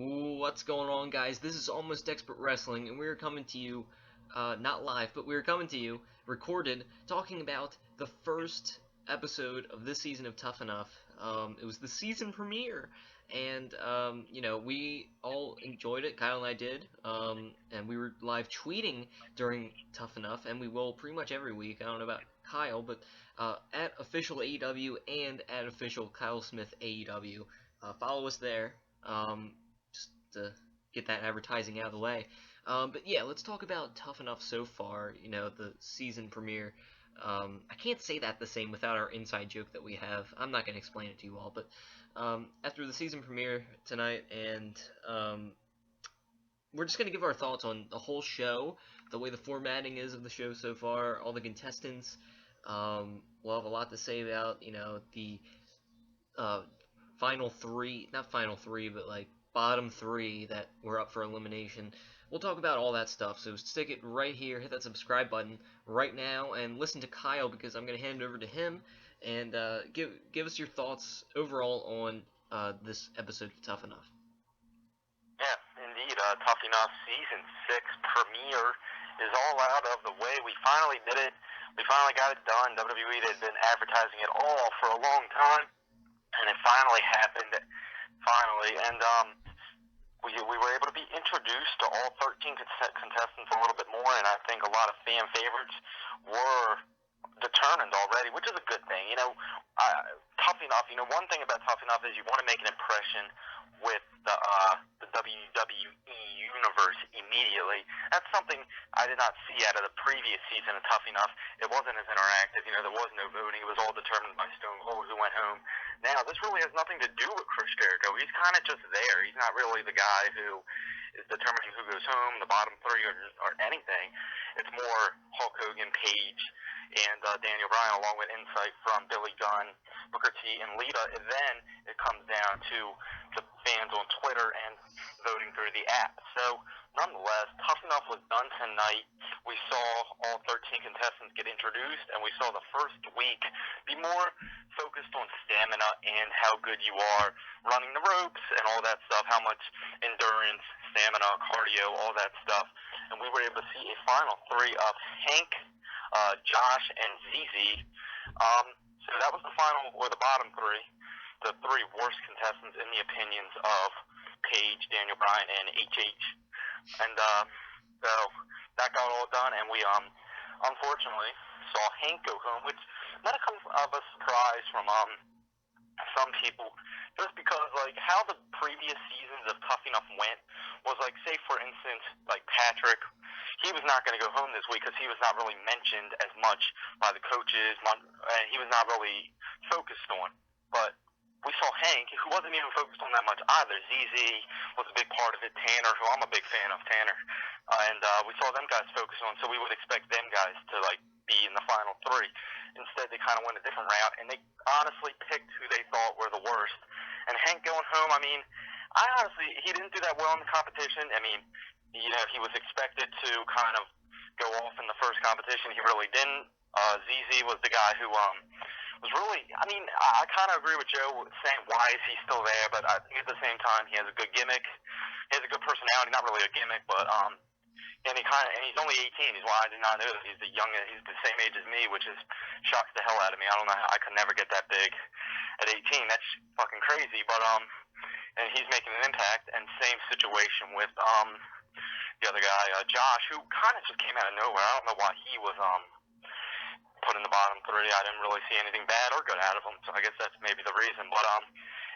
What's going on, guys? This is Almost Expert Wrestling, and we're coming to you, not live, but we're coming to you, recorded, talking about the first episode of this season of Tough Enough. It was the season premiere, and, we all enjoyed it. Kyle and I did, and we were live tweeting during Tough Enough, and we will pretty much every week. I don't know about Kyle, but at official AEW and at official Kyle Smith AEW. Follow us there. Just to get that advertising out of the way. But yeah, let's talk about Tough Enough so far, the season premiere. I can't say that the same without our inside joke that we have. I'm not going to explain it to you all, but after the season premiere tonight, and we're just going to give our thoughts on the whole show, the way the formatting is of the show so far, all the contestants. We'll have a lot to say about, the final three, not final three, but like bottom three that were up for elimination. We'll talk about all that stuff, so stick it right here, hit that subscribe button right now, and listen to Kyle, because I'm going to hand it over to him, and give us your thoughts overall on this episode of Tough Enough. Yeah, indeed. Tough Enough Season 6 premiere is all out of the way. We finally did it. We finally got it done. WWE had been advertising it all for a long time, and it finally happened. Finally, and we were able to be introduced to all 13 contestants a little bit more, and I think a lot of fan favorites were determined already, which is a good thing. Tough Enough. One thing about Tough Enough is you want to make an impression with the WWE universe immediately. That's something I did not see out of the previous season of Tough Enough. It wasn't as interactive. There was no voting. It was all determined by Stone Cold who went home. Now, this really has nothing to do with Chris Jericho. He's kind of just there. He's not really the guy who is determining who goes home, the bottom three, or anything. It's more Hulk Hogan, Paige, and Daniel Bryan, along with insight from Billy Gunn, Booker T, and Lita. And then it comes down to the fans on Twitter and voting through the app. So, nonetheless, Tough Enough was done tonight. We saw all 13 contestants get introduced, and we saw the first week be more focused on stamina and how good you are running the ropes and all that stuff, how much endurance, stamina, cardio, all that stuff. And we were able to see a final three of Hank, Josh, and ZZ. So that was the final, or the bottom three, the three worst contestants in the opinions of Paige, Daniel Bryan, and HH. And so that got all done, and we unfortunately saw Hank go home, which might have come of a surprise from some people, just because how the previous seasons of Tough Enough went was say for instance Patrick, he was not going to go home this week because he was not really mentioned as much by the coaches, and he was not really focused on. But we saw Hank, who wasn't even focused on that much either. ZZ was a big part of it. Tanner, who I'm a big fan of, Tanner, and we saw them guys focus on. So we would expect them guys to be in the final three. Instead, they kind of went a different route, and they honestly picked who they thought were the worst. And Hank going home, he didn't do that well in the competition. He was expected to kind of go off in the first competition. He really didn't. ZZ was the guy who was really, I kind of agree with Joe saying why is he still there, but I think at the same time he has a good gimmick. He has a good personality, not really a gimmick, but and he's only 18. I did not know that he's he's the same age as me, which is shocks the hell out of me. I don't know how I could never get that big at 18. That's fucking crazy, but and he's making an impact. And same situation with the other guy, Josh, who kind of just came out of nowhere. I don't know why he was put in the bottom three. I didn't really see anything bad or good out of him, so I guess that's maybe the reason. But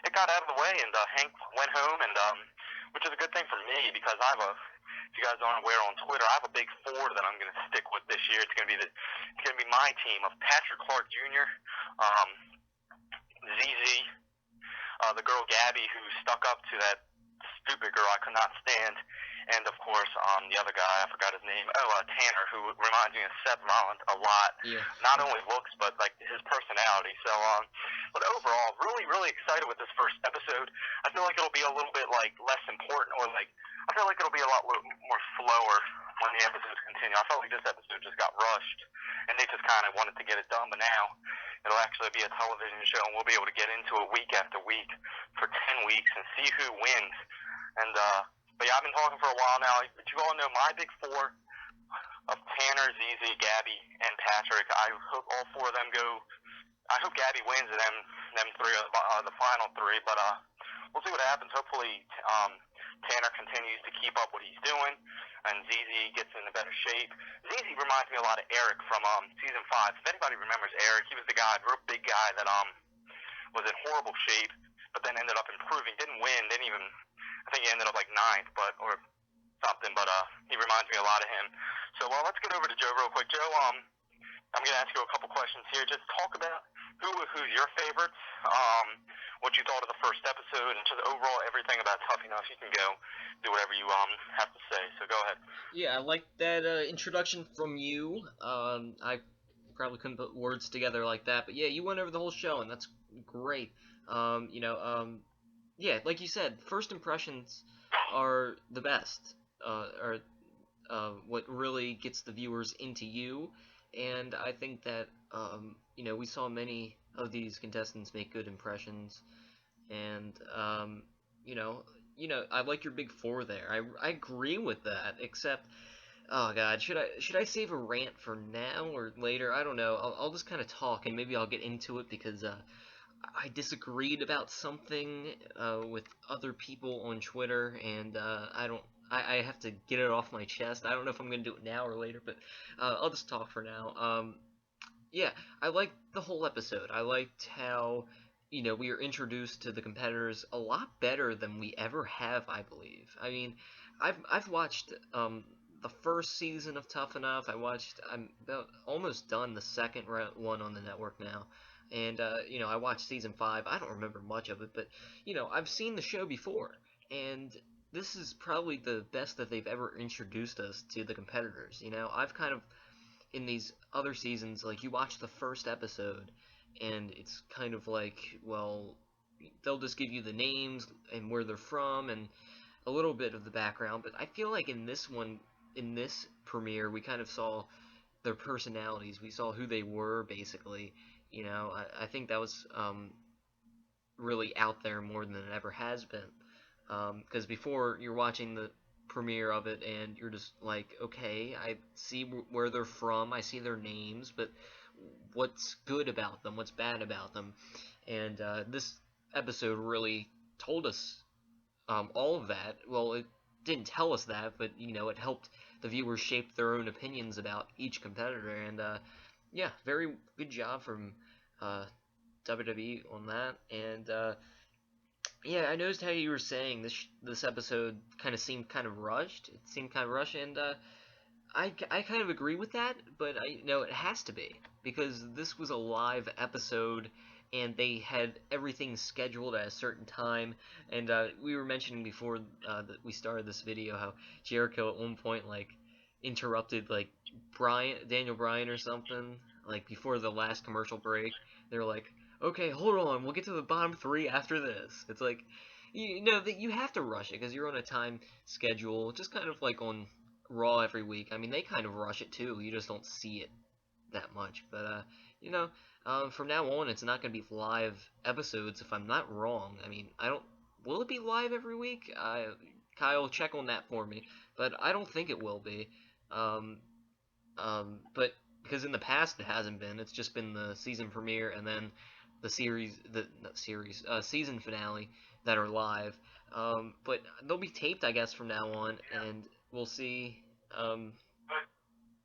it got out of the way, and Hank went home, and which is a good thing for me, because if you guys aren't aware on Twitter, I have a big four that I'm going to stick with this year. It's going to be my team of Patrick Clark Jr., ZZ, the girl Gabby who stuck up to that stupid girl I could not stand, and of course the other guy, I forgot his name, Tanner, who reminds me of Seth Rollins a lot. Yeah. Not only looks, but his personality. So but overall, really, really excited with this first episode. I feel like it'll be a little bit less important, or I feel like it'll be a lot more slower when the episodes continue. I felt like this episode just got rushed, and they just kind of wanted to get it done, but now it'll actually be a television show, and we'll be able to get into it week after week for 10 weeks and see who wins. And but yeah, I've been talking for a while now. But you all know my big four of Tanner, ZZ, Gabby, and Patrick. I hope all four of them go. I hope Gabby wins and them three are the final three. But we'll see what happens. Hopefully, Tanner continues to keep up what he's doing, and ZZ gets in a better shape. ZZ reminds me a lot of Eric from season 5. If anybody remembers Eric, he was the guy, real big guy that was in horrible shape, but then ended up improving. Didn't win. Didn't even. I think he ended up like 9th, or something. But he reminds me a lot of him. So let's get over to Joe real quick. Joe, I'm gonna ask you a couple questions here. Just talk about who's your favorites, what you thought of the first episode, and just overall everything about Tough Enough. You can go do whatever you have to say. So go ahead. Yeah, I like that introduction from you. I probably couldn't put words together like that, but yeah, you went over the whole show, and that's great. Yeah, like you said, first impressions are the best. Are what really gets the viewers into you, and I think that we saw many of these contestants make good impressions, and I like your big four there. I agree with that, except oh god, should I save a rant for now or later? I don't know. I'll just kind of talk and maybe I'll get into it because I disagreed about something with other people on Twitter, and I have to get it off my chest. I don't know if I'm gonna do it now or later, but I'll just talk for now. Yeah, I liked the whole episode. I liked how we were introduced to the competitors a lot better than we ever have, I believe. I mean, I've watched the first season of Tough Enough. I'm about almost done the second one on the network now. And I watched season 5. I don't remember much of it, but I've seen the show before, and this is probably the best that they've ever introduced us to the competitors. I've kind of in these other seasons, like you watch the first episode, and it's kind of like, well, they'll just give you the names and where they're from and a little bit of the background. But I feel like in this premiere, we kind of saw their personalities. We saw who they were, basically. I think that was really out there more than it ever has been. Because before, you're watching the premiere of it, and you're just like, okay, I see where they're from, I see their names, but what's good about them, what's bad about them? And this episode really told us all of that. Well, it didn't tell us that, but it helped the viewers shape their own opinions about each competitor. And yeah, very good job from WWE on that. And yeah, I noticed how you were saying this episode kind of seemed kind of rushed. It seemed kind of rushed, and I kind of agree with that, but I know it has to be because this was a live episode, and they had everything scheduled at a certain time. And we were mentioning before that we started this video how Jericho at one point like interrupted like Daniel Bryan or something like before the last commercial break. They were like, okay, hold on, we'll get to the bottom 3 after this. It's like, that you have to rush it because you're on a time schedule, just kind of like on Raw every week. I mean, they kind of rush it too. You just don't see it that much. But from now on, it's not going to be live episodes if I'm not wrong. I mean, I don't. Will it be live every week? Kyle, check on that for me. But I don't think it will be. But because in the past it hasn't been. It's just been the season premiere and then the season finale that are live. But they'll be taped, I guess, from now on, and we'll see.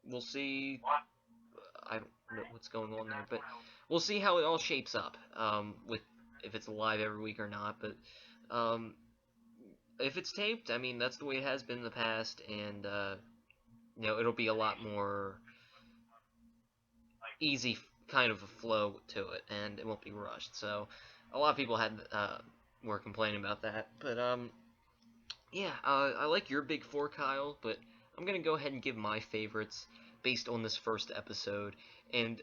We'll see. I don't know what's going on there, but we'll see how it all shapes up. With if it's live every week or not, but if it's taped, I mean that's the way it has been in the past, and it'll be a lot more easy kind of a flow to it, and it won't be rushed. So a lot of people were complaining about that, but yeah, I like your big 4, Kyle, but I'm gonna go ahead and give my favorites based on this first episode. And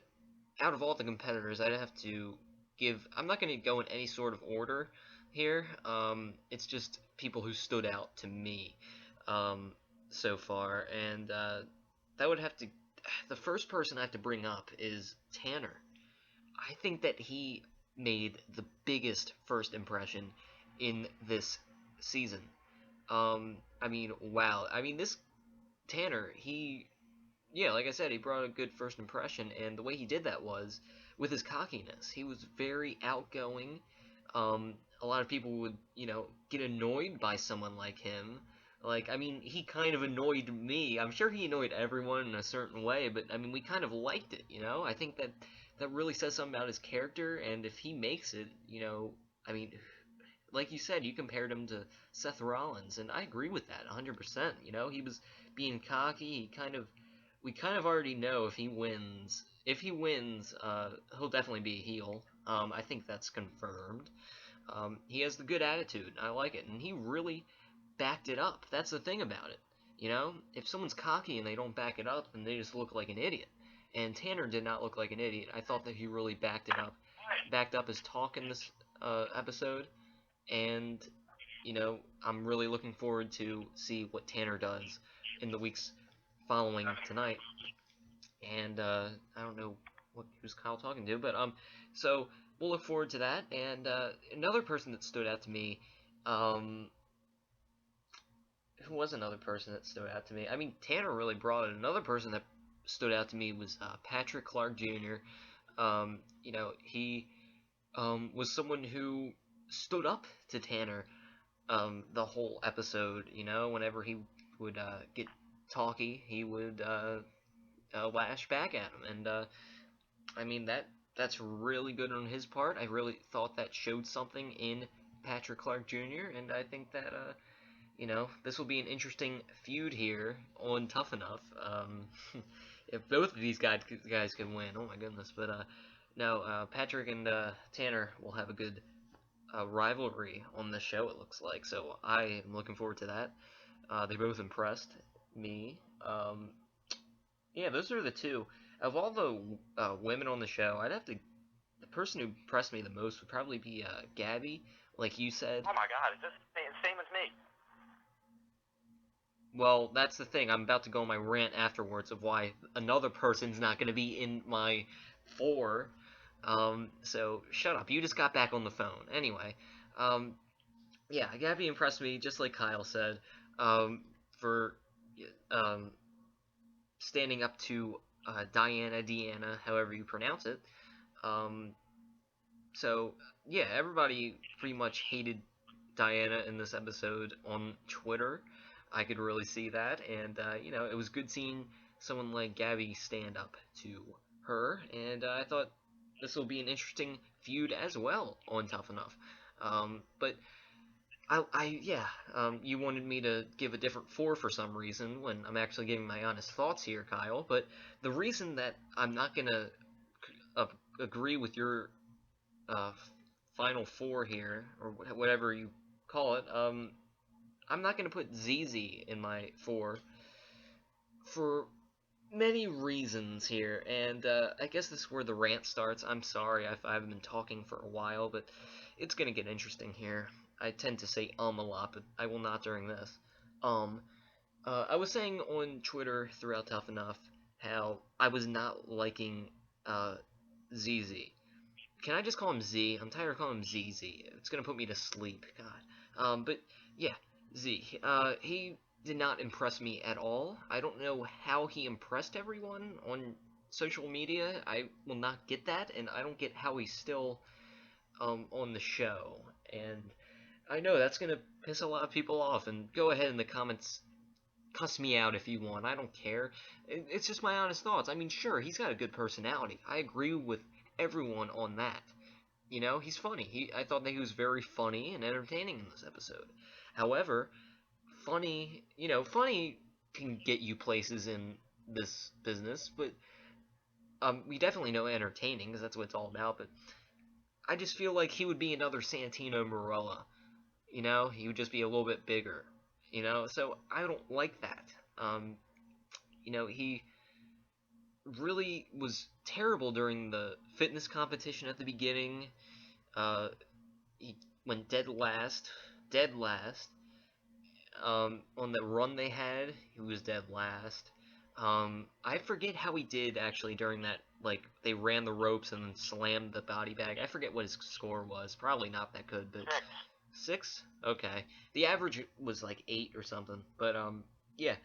out of all the competitors, I'd have to give. I'm not gonna go in any sort of order here. It's just people who stood out to me so far, and that would have to. The first person I have to bring up is Tanner. I think that he made the biggest first impression in this season. I mean, wow. I mean, this Tanner, yeah, like I said, he brought a good first impression, and the way he did that was with his cockiness. He was very outgoing. A lot of people would, get annoyed by someone like him. Like, I mean, he kind of annoyed me. I'm sure he annoyed everyone in a certain way, but I mean, we kind of liked it, I think that really says something about his character, and if he makes it, I mean, like you said, you compared him to Seth Rollins, and I agree with that 100%. He was being cocky. We kind of already know if he wins. If he wins, he'll definitely be a heel. I think that's confirmed. He has the good attitude. I like it, and he really backed it up. That's the thing about it. If someone's cocky and they don't back it up, then they just look like an idiot. And Tanner did not look like an idiot. I thought that he really backed up his talk in this episode, and I'm really looking forward to see what Tanner does in the weeks following tonight. And I don't know who's Kyle talking to, but so we'll look forward to that. And another person that stood out to me, who was another person that stood out to me? I mean, Tanner really brought it. Another person that stood out to me was Patrick Clark Jr. He was someone who stood up to Tanner the whole episode. Whenever he would get talky, he would lash back at him, and I mean that's really good on his part. I really thought that showed something in Patrick Clark Jr., and I think that this will be an interesting feud here on Tough Enough. If both of these guys can win, oh my goodness! But no, Patrick and Tanner will have a good rivalry on the show. It looks like, so I am looking forward to that. They both impressed me. Yeah, those are the two. Of all the women on the show, the person who impressed me the most would probably be Gabby, like you said. Oh my God, is this the same as me? Well, that's the thing. I'm about to go on my rant afterwards of why another person's not going to be in my four. So shut up. You just got back on the phone. Anyway, yeah, Gabby impressed me, just like Kyle said, for um, standing up to Deanna, however you pronounce it. Um, so yeah, everybody pretty much hated Diana in this episode on Twitter. I could really see that, and it was good seeing someone like Gabby stand up to her, and I thought this will be an interesting feud as well on Tough Enough. But you wanted me to give a different four for some reason when I'm actually giving my honest thoughts here, Kyle. But the reason that I'm not gonna agree with your uh, final four here, or whatever you call it, I'm not gonna put ZZ in my four for many reasons here, and I guess this is where the rant starts. I'm sorry if I haven't been talking for a while, but it's gonna get interesting here. I tend to say a lot, but I will not during this. Um, I was saying on Twitter throughout Tough Enough how I was not liking ZZ. Can I just call him Z? I'm tired of calling him ZZ. It's gonna put me to sleep. God. But yeah, Z. He did not impress me at all. I don't know how he impressed everyone on social media. I will not get that, and I don't get how he's still on the show. And I know that's gonna piss a lot of people off. And go ahead in the comments, cuss me out if you want. I don't care. It's just my honest thoughts. I mean, sure, he's got a good personality. I agree with everyone on that. He's funny. I thought that he was very funny and entertaining in this episode. However, funny can get you places in this business, but we definitely know entertaining because that's what it's all about. But I just feel like he would be another Santino Marella. He would just be a little bit bigger. So I don't like that. He really was terrible during the fitness competition at the beginning. He went dead last. On the run they had, he was dead last. I forget how he did actually during that. Like they ran the ropes and then slammed the body bag. I forget what his score was. Probably not that good, but 6? Okay. The average was like 8 or something. But yeah.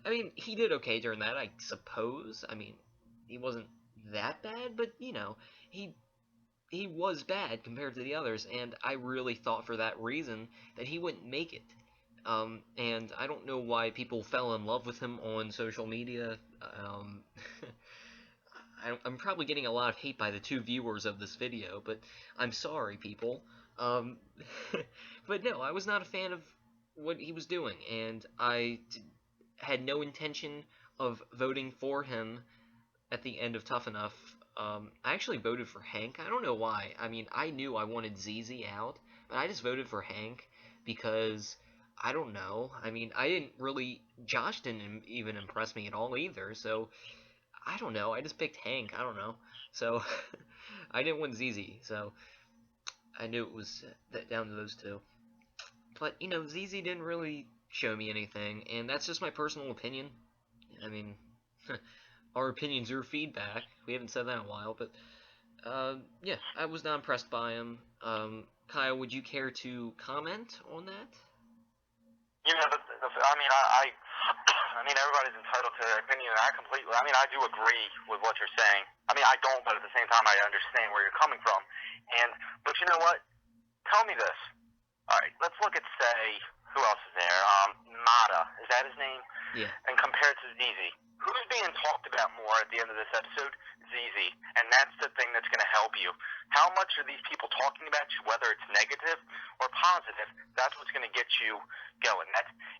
I mean, he did okay during that, I suppose. I mean, he wasn't that bad, but he he was bad compared to the others, and I really thought for that reason that he wouldn't make it. And I don't know why people fell in love with him on social media. I'm probably getting a lot of hate by the 2 viewers of this video, but I'm sorry, people. Um, but no, I was not a fan of what he was doing, and had no intention of voting for him at the end of Tough Enough. I actually voted for Hank. I don't know why. I mean, I knew I wanted ZZ out, but I just voted for Hank because I don't know. I mean, I didn't really. Josh didn't even impress me at all either, so I don't know. I just picked Hank. I don't know. So I didn't want ZZ, so I knew it was down to those two. But, ZZ didn't really show me anything, and that's just my personal opinion. I mean, our opinions are feedback. We haven't said that in a while, but yeah, I was not impressed by him. Kyle, would you care to comment on that? I mean, everybody's entitled to their opinion, and I do agree with what you're saying. I mean, I don't, but at the same time, I understand where you're coming from. But you know what? Tell me this. All right, let's look at, say, who else is there? Mata, is that his name? Yeah. And compared to ZZ, who's being talked about more at the end of this episode? ZZ. And that's the thing that's going to help you. How much are these people talking about you, whether it's negative or positive? That's what's going to get you going.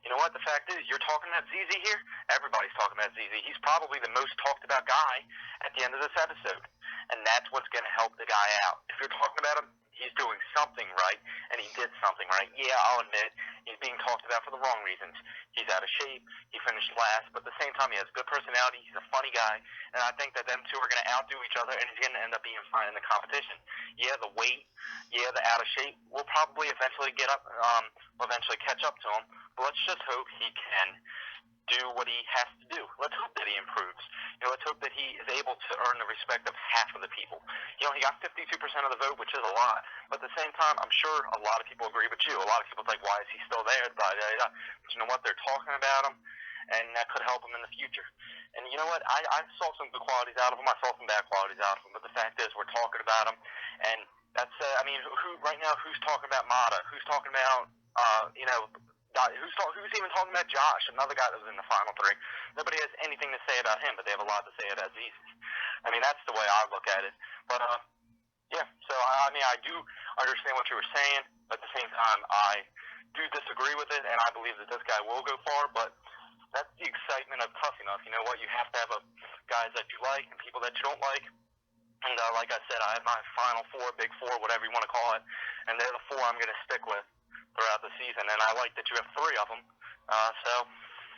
You know what? The fact is, you're talking about ZZ here. Everybody's talking about ZZ. He's probably the most talked about guy at the end of this episode. And that's what's going to help the guy out. If you're talking about him, he's doing something right, and he did something right. Yeah, I'll admit, he's being talked about for the wrong reasons. He's out of shape, he finished last, but at the same time, he has good personality, he's a funny guy, and I think that them two are going to outdo each other, and he's going to end up being fine in the competition. Yeah, the weight, yeah, the out of shape will probably eventually catch up to him, but let's just hope he can do what he has to do. Let's hope that he improves. Let's hope that he is able to earn the respect of half of the people. He got 52% of the vote, which is a lot. But at the same time, I'm sure a lot of people agree with you. A lot of people think, why is he still there? Blah, blah, blah. But you know what? They're talking about him, and that could help him in the future. And you know what? I saw some good qualities out of him. I saw some bad qualities out of him. But the fact is, we're talking about him. And that's, who right now, who's talking about Mata? Who's talking about, who's even talking about Josh, another guy that was in the final 3? Nobody has anything to say about him, but they have a lot to say about ZZ. I mean, that's the way I look at it. But, yeah, so, I do understand what you were saying, but at the same time, I do disagree with it, and I believe that this guy will go far, but that's the excitement of Tough Enough. You know what? You have to have guys that you like and people that you don't like. And like I said, I have my final 4, big 4, whatever you want to call it, and they're the 4 I'm going to stick with throughout the season, and I like that you have 3 of them. So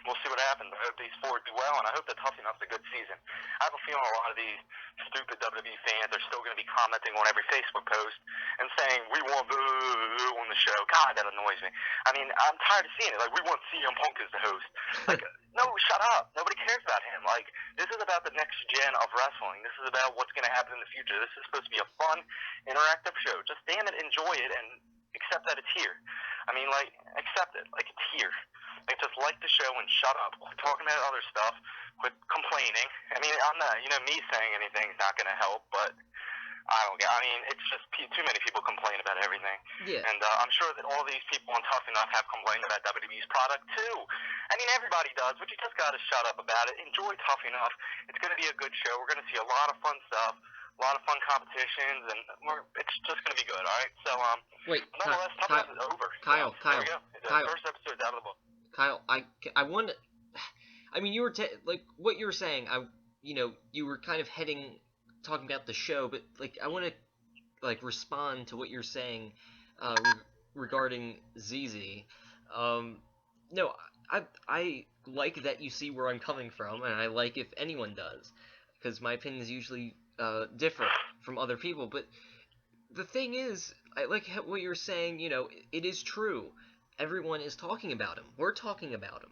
we'll see what happens. I hope these 4 do well, and I hope that Tough Enough's a good season. I have a feeling a lot of these stupid WWE fans are still going to be commenting on every Facebook post and saying, we want boo on the show. God, that annoys me. I mean, I'm tired of seeing it. Like, we want CM Punk as the host. Like, no, shut up. Nobody cares about him. Like, this is about the next gen of wrestling. This is about what's going to happen in the future. This is supposed to be a fun, interactive show. Just damn it, enjoy it, and accept that it's here. I mean, like, accept it. Like, it's here. Like, just like the show and shut up. Quit talking about other stuff. Quit complaining. I mean, I'm not, me saying anything's not going to help, but it's just too many people complain about everything. Yeah. And I'm sure that all these people on Tough Enough have complained about WWE's product, too. I mean, everybody does, but you just got to shut up about it. Enjoy Tough Enough. It's going to be a good show. We're going to see a lot of fun stuff. A lot of fun competitions, and it's just going to be good, all right? So, wait, nonetheless, Tough Enough is over. Kyle, there we go. The first episode's out of the book. Kyle, I want to... I mean, you were... like, what you were saying, you were kind of talking about the show, but, like, I want to, like, respond to what you're saying regarding ZZ. No, I like that you see where I'm coming from, and I like if anyone does, because my opinion is usually different from other people, but the thing is, I like what you're saying, it is true. Everyone is talking about him. We're talking about him.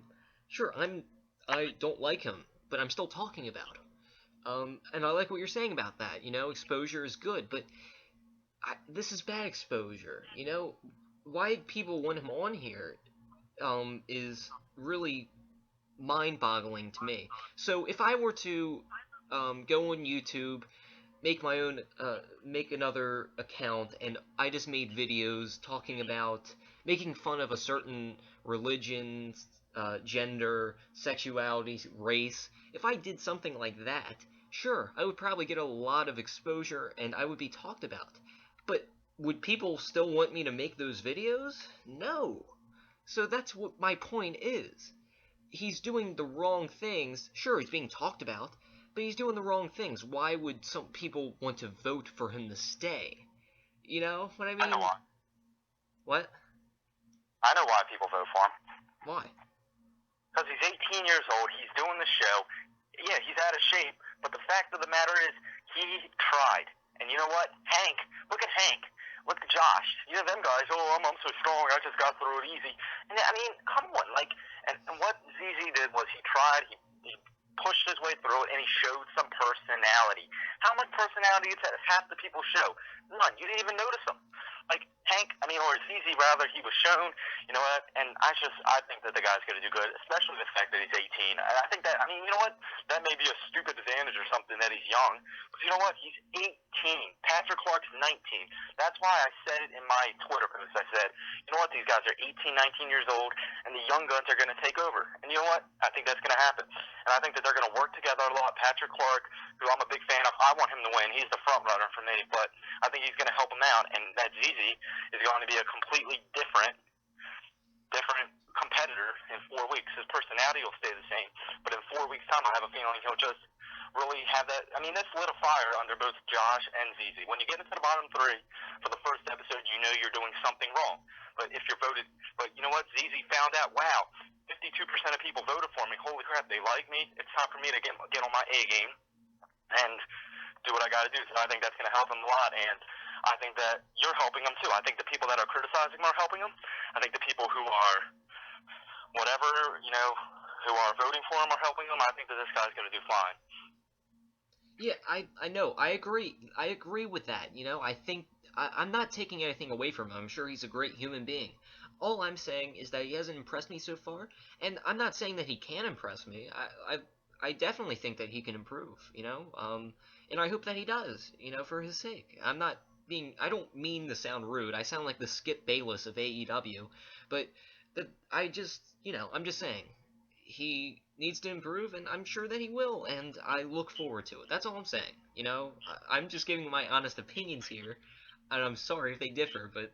Sure, I don't like him, but I'm still talking about him. And I like what you're saying about that. Exposure is good, but this is bad exposure. why people want him on here is really mind-boggling to me. So if I were to go on YouTube, make my own, make another account, and I just made videos talking about making fun of a certain religion, gender, sexuality, race. If I did something like that, sure, I would probably get a lot of exposure and I would be talked about. But would people still want me to make those videos? No. So that's what my point is. He's doing the wrong things. Sure, he's being talked about, but he's doing the wrong things. Why would some people want to vote for him to stay? You know what I I know mean? why. What? I know why people vote for him. Why? Because he's 18 years old. He's doing the show. Yeah, he's out of shape. But the fact of the matter is, he tried. And you know what? Hank. Look at Hank. Look at Josh. You know them guys. Oh, I'm so strong. I just got through it easy. And I mean, come on. Like, and what ZZ did was he tried. He pushed his way through it, and he showed some personality. How much personality does half the people show? None. You didn't even notice them. Like Hank, I mean, or ZZ rather, he was shown, you know what, and I think that the guy's going to do good, especially the fact that he's 18. I think that, I mean, you know what, that may be a stupid advantage or something that he's young, but you know what, he's 18. Patrick Clark's 19. That's why I said it in my Twitter post. I said, you know what, these guys are 18, 19 years old, and the young guns are going to take over. And you know what, I think that's going to happen. And I think that they're going to work together a lot. Patrick Clark, who I'm a big fan of, I want him to win. He's the front runner for me, but I think he's going to help him out, and that ZZ is going to be a completely different competitor in 4 weeks. His personality will stay the same, but in 4 weeks' time, I have a feeling he'll just really have that. I mean, that's lit a fire under both Josh and ZZ. When you get into the bottom three for the first episode, you know you're doing something wrong. But if you're voted, but you know what? ZZ found out, wow, 52% of people voted for me. Holy crap, they like me. It's time for me to get on my A game and do what I got to do. So I think that's going to help him a lot, and I think that you're helping him too. I think the people that are criticizing him are helping him. I think the people who are whatever, you know, who are voting for him are helping him. I think that this guy's going to do fine. Yeah, I know. I agree. I agree with that. You know, I think I'm not taking anything away from him. I'm sure he's a great human being. All I'm saying is that he hasn't impressed me so far, and I'm not saying that he can impress me. I definitely think that he can improve. You know, and I hope that he does. You know, for his sake. I don't mean to sound rude. I sound like the Skip Bayless of AEW, but I just, you know, I'm just saying he needs to improve, and I'm sure that he will, and I look forward to it. That's all I'm saying. You know, I'm just giving my honest opinions here, and I'm sorry if they differ, but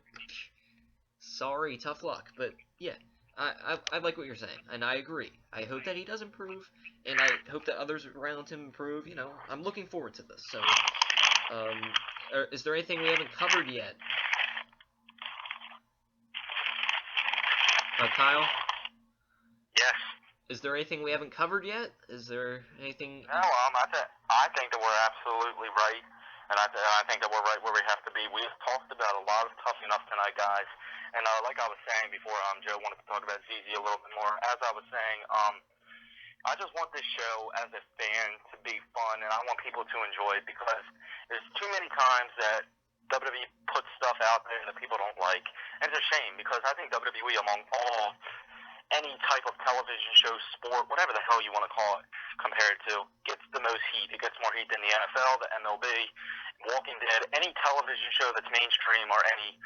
sorry, tough luck. But yeah, I like what you're saying, and I agree. I hope that he does improve, and I hope that others around him improve. You know, I'm looking forward to this. So, is there anything we haven't covered yet? Kyle? Yes. Is there anything we haven't covered yet? Is there anything? No, I think that we're absolutely right, and I think that we're right where we have to be. We've talked about a lot of Tough Enough tonight, guys, and like I was saying before, Joe wanted to talk about ZZ a little bit more. As I was saying, I just want this show as a fan to be fun, and I want people to enjoy it because there's too many times that WWE puts stuff out there that people don't like, and it's a shame because I think WWE, among any type of television show, sport, whatever the hell you want to call it, compared to, gets the most heat. It gets more heat than the NFL, the MLB, Walking Dead, any television show that's mainstream or any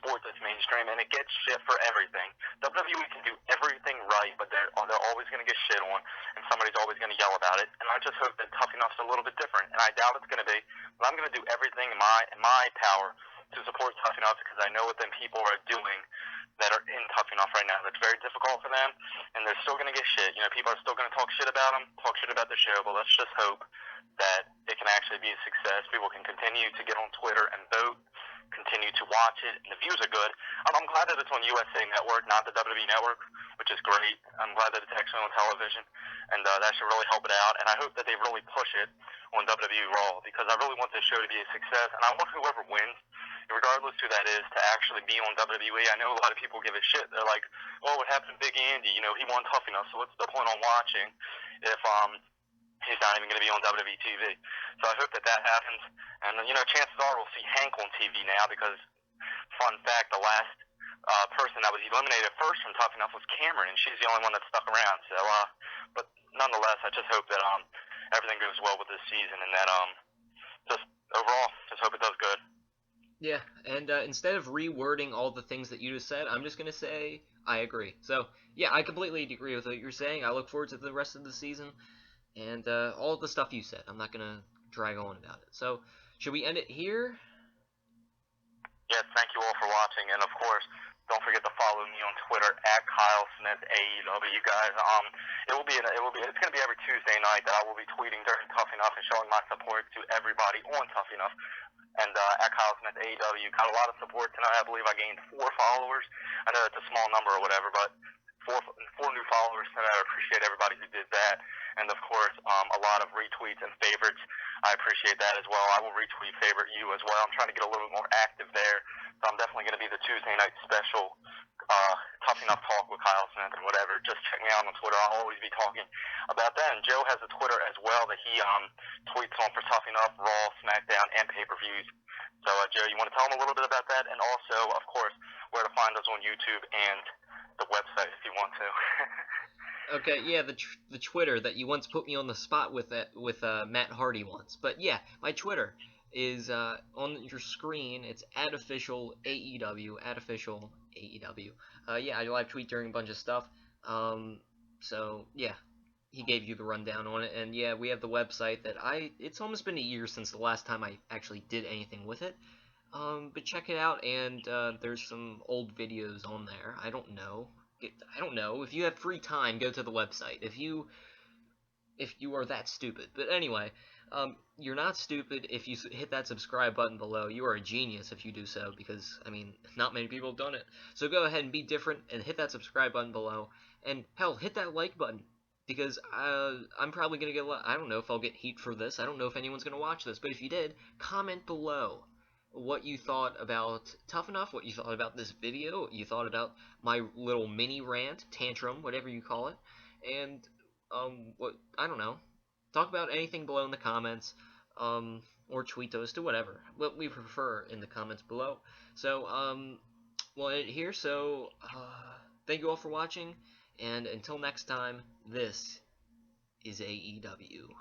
sport that's mainstream, and it gets shit for everything. WWE can do everything right, but they're always going to get shit on, and somebody's always going to yell about it. And I just hope that Tough Enough's a little bit different, and I doubt it's going to be. But I'm going to do everything in my power to support Tough Enough because I know what them people are doing that are in Tough Enough right now. That's very difficult for them, and they're still going to get shit. You know, people are still going to talk shit about them, talk shit about the show, but let's just hope that it can actually be a success. People can continue to get on Twitter and vote, continue to watch it, and the views are good. I'm glad that it's on USA Network, not the WWE Network, which is great. I'm glad that it's actually on television, and that should really help it out. And I hope that they really push it on WWE Raw because I really want this show to be a success, and I want whoever wins, regardless who that is, to actually be on WWE. I know a lot of people give a shit. They're like, "Oh, what happened to Big Andy? You know, he won Tough Enough, so what's the point on watching if he's not even going to be on WWE TV?" So I hope that happens. And, you know, chances are we'll see Hank on TV now because, fun fact, the last person that was eliminated first from Tough Enough was Cameron, and she's the only one that stuck around. So, but nonetheless, I just hope that everything goes well with this season, and that just overall, just hope it does good. Yeah, and instead of rewording all the things that you just said, I'm just gonna say I agree. So yeah, I completely agree with what you're saying. I look forward to the rest of the season and all the stuff you said. I'm not gonna drag on about it. So should we end it here? Yes, thank you all for watching, and of course, don't forget to follow me on Twitter at Kyle Smith AEW. Guys, it's gonna be every Tuesday night that I will be tweeting during Tough Enough and showing my support to everybody on Tough Enough. And at Kyle Smith AEW, got a lot of support tonight. I believe I gained 4 followers. I know it's a small number or whatever, but four new followers tonight. I appreciate everybody who did that, and of course, a lot of retweets and favorites. I appreciate that as well. I will retweet, favorite you as well. I'm trying to get a little bit more active there, so I'm definitely going to be the Tuesday night special. Tough Enough Talk with Kyle Smith and whatever. Just check me out on Twitter. I'll always be talking about that. And Joe has a Twitter as well that he tweets on for Tough Enough, Raw, SmackDown, and pay-per-views. So, Joe, you want to tell him a little bit about that? And also, of course, where to find us on YouTube and the website if you want to. Okay, yeah, the Twitter that you once put me on the spot with Matt Hardy once. But yeah, my Twitter is on your screen. It's @official AEW, @official AEW. Yeah, I live tweet during a bunch of stuff. So yeah, he gave you the rundown on it, and yeah, we have the website that it's almost been a year since the last time I actually did anything with it. But check it out, and there's some old videos on there. I don't know. If you have free time, go to the website. If you are that stupid. But anyway, you're not stupid if you hit that subscribe button below. You are a genius if you do so, because, I mean, not many people have done it. So go ahead and be different and hit that subscribe button below. And, hell, hit that like button, because I'm probably going to get I don't know if I'll get heat for this. I don't know if anyone's going to watch this. But if you did, comment below what you thought about Tough Enough, what you thought about this video, what you thought about my little mini rant, tantrum, whatever you call it, and what I don't know. Talk about anything below in the comments, or tweet us to whatever. What we prefer in the comments below. So, we'll end it here. So, thank you all for watching, and until next time, this is AEW.